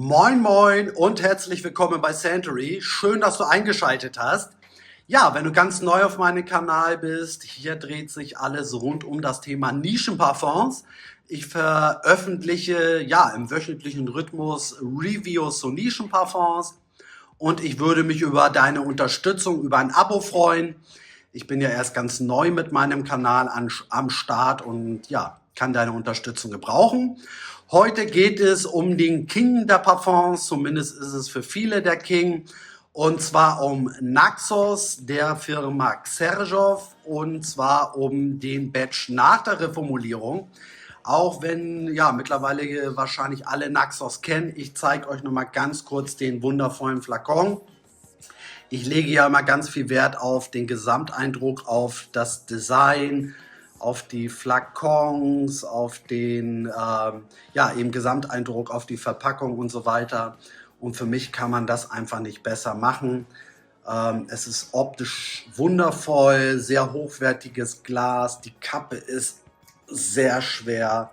Moin Moin und herzlich willkommen bei Santory. Schön, dass du eingeschaltet hast. Ja, wenn du ganz neu auf meinem Kanal bist, hier dreht sich alles rund um das Thema Nischenparfums. Ich veröffentliche ja im wöchentlichen Rhythmus Reviews zu Nischenparfums und ich würde mich über deine Unterstützung, über ein Abo freuen. Ich bin ja erst ganz neu mit meinem Kanal am Start und ja, kann deine Unterstützung gebrauchen. Heute geht es um den King der Parfums, zumindest ist es für viele der King, und zwar um Naxos der Firma Xerjoff und zwar um den Batch nach der Reformulierung. Auch wenn ja mittlerweile wahrscheinlich alle Naxos kennen, ich zeige euch noch mal ganz kurz den wundervollen Flakon. Ich lege ja immer ganz viel Wert auf den Gesamteindruck, auf das Design, auf die Flakons, auf den ja, eben Gesamteindruck, auf die Verpackung und so weiter. Und für mich kann man das einfach nicht besser machen. Es ist optisch wundervoll, sehr hochwertiges Glas. Die Kappe ist sehr schwer.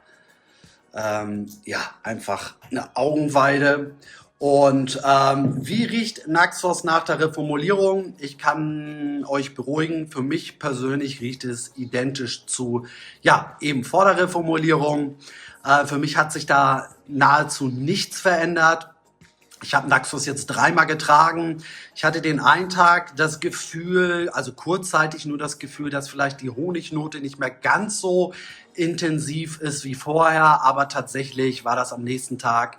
Ja, einfach eine Augenweide. Und wie riecht Naxos nach der Reformulierung? Ich kann euch beruhigen, für mich persönlich riecht es identisch zu, ja, eben vor der Reformulierung. Für mich hat sich da nahezu nichts verändert. Ich habe Naxos jetzt dreimal getragen. Ich hatte den einen Tag das Gefühl, also kurzzeitig nur das Gefühl, dass vielleicht die Honignote nicht mehr ganz so intensiv ist wie vorher, aber tatsächlich war das am nächsten Tag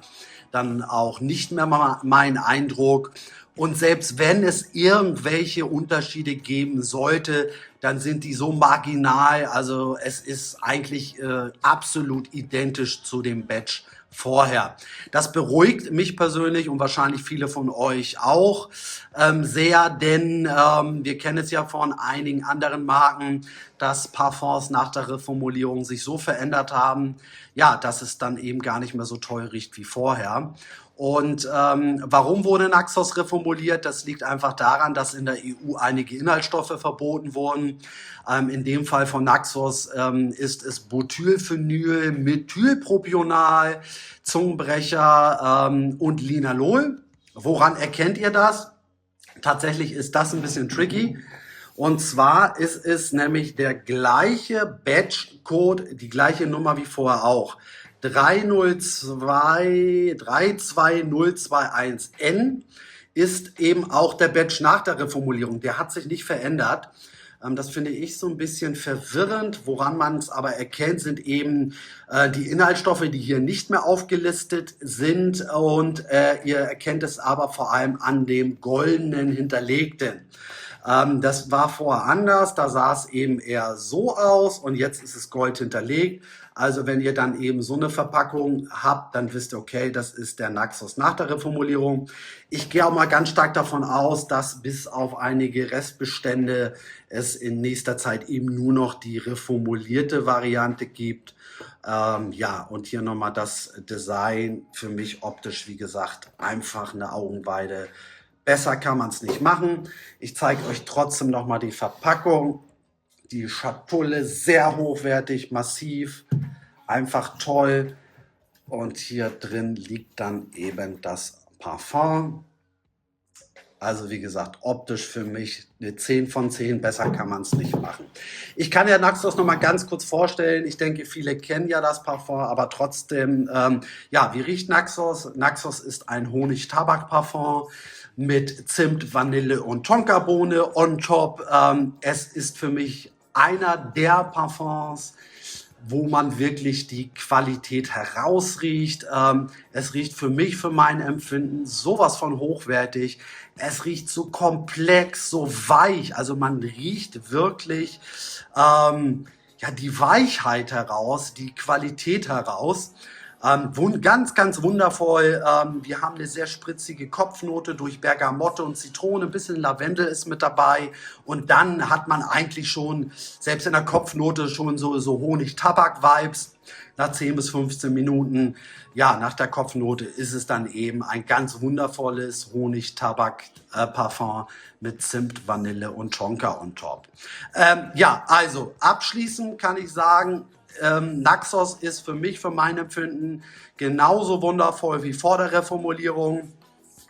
dann auch nicht mehr mein Eindruck. Und selbst wenn es irgendwelche Unterschiede geben sollte, dann sind die so marginal. Also es ist eigentlich absolut identisch zu dem Batch vorher. Das beruhigt mich persönlich und wahrscheinlich viele von euch auch sehr, denn wir kennen es ja von einigen anderen Marken, dass Parfums nach der Reformulierung sich so verändert haben, ja, dass es dann eben gar nicht mehr so toll riecht wie vorher. Und warum wurde Naxos reformuliert? Das liegt einfach daran, dass in der EU einige Inhaltsstoffe verboten wurden. In dem Fall von Naxos ist es Butylphenyl, Methylpropional, Zungenbrecher und Linalol. Woran erkennt ihr das? Tatsächlich ist das ein bisschen tricky. Und zwar ist es nämlich der gleiche Batch-Code, die gleiche Nummer wie vorher auch. 32021N ist eben auch der Batch nach der Reformulierung. Der hat sich nicht verändert. Das finde ich so ein bisschen verwirrend. Woran man es aber erkennt, sind eben die Inhaltsstoffe, die hier nicht mehr aufgelistet sind. Und ihr erkennt es aber vor allem an dem goldenen Hinterlegten. Das war vorher anders, da sah es eben eher so aus und jetzt ist es gold hinterlegt. Also wenn ihr dann eben so eine Verpackung habt, dann wisst ihr, okay, das ist der Naxos nach der Reformulierung. Ich gehe auch mal ganz stark davon aus, dass bis auf einige Restbestände es in nächster Zeit eben nur noch die reformulierte Variante gibt. Ja, und hier nochmal das Design, für mich optisch, wie gesagt, einfach eine Augenweide. Besser kann man es nicht machen. Ich zeige euch trotzdem noch mal die Verpackung. Die Schatulle sehr hochwertig, massiv, einfach toll. Und hier drin liegt dann eben das Parfum. Also wie gesagt, optisch für mich eine 10 von 10, besser kann man es nicht machen. Ich kann ja Naxos noch mal ganz kurz vorstellen. Ich denke, viele kennen ja das Parfum, aber trotzdem, ja, wie riecht Naxos? Naxos ist ein Honig-Tabak-Parfum mit Zimt, Vanille und Tonkabohne on top. Es ist für mich einer der Parfums, wo man wirklich die Qualität herausriecht. Es riecht für mich, für mein Empfinden, sowas von hochwertig. Es riecht so komplex, so weich. Also man riecht wirklich ja, die Weichheit heraus, die Qualität heraus. Ganz, ganz wundervoll. Wir haben eine sehr spritzige Kopfnote durch Bergamotte und Zitrone. Ein bisschen Lavendel ist mit dabei. Und dann hat man eigentlich schon, selbst in der Kopfnote, schon so Honig-Tabak-Vibes. Nach 10 bis 15 Minuten, ja, nach der Kopfnote ist es dann eben ein ganz wundervolles Honig-Tabak-Parfum mit Zimt, Vanille und Tonka on top. Ja, also abschließend kann ich sagen, Naxos ist für mich, für mein Empfinden, genauso wundervoll wie vor der Reformulierung.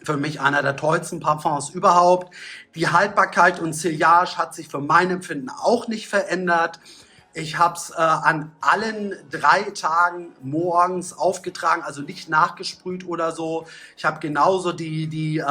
Für mich einer der tollsten Parfums überhaupt. Die Haltbarkeit und Sillage hat sich für mein Empfinden auch nicht verändert. Ich habe es an allen 3 Tagen morgens aufgetragen, also nicht nachgesprüht oder so. Ich habe genauso die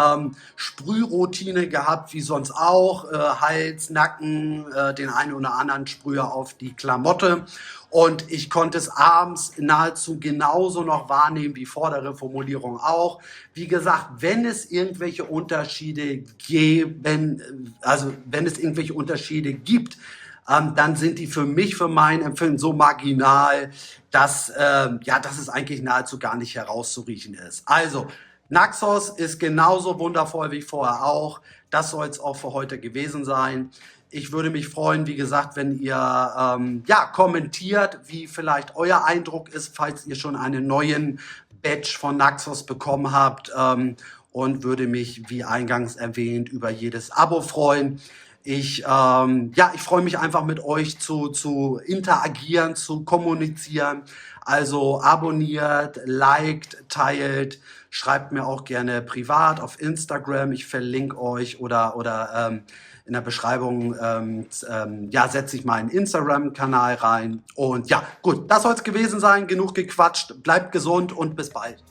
Sprühroutine gehabt wie sonst auch. Hals, Nacken, den einen oder anderen Sprüher auf die Klamotte. Und ich konnte es abends nahezu genauso noch wahrnehmen wie vor der Reformulierung auch. Wie gesagt, wenn es irgendwelche Unterschiede gibt, dann sind die für mich, für mein Empfinden so marginal, dass es eigentlich nahezu gar nicht herauszuriechen ist. Also, Naxos ist genauso wundervoll wie vorher auch. Das soll es auch für heute gewesen sein. Ich würde mich freuen, wie gesagt, wenn ihr kommentiert, wie vielleicht euer Eindruck ist, falls ihr schon einen neuen Badge von Naxos bekommen habt, und würde mich, wie eingangs erwähnt, über jedes Abo freuen. Ich freue mich einfach mit euch zu interagieren, zu kommunizieren. Also abonniert, liked, teilt, schreibt mir auch gerne privat auf Instagram. Ich verlinke euch oder in der Beschreibung setze ich meinen Instagram-Kanal rein. Und ja, gut, das soll es gewesen sein. Genug gequatscht. Bleibt gesund und bis bald.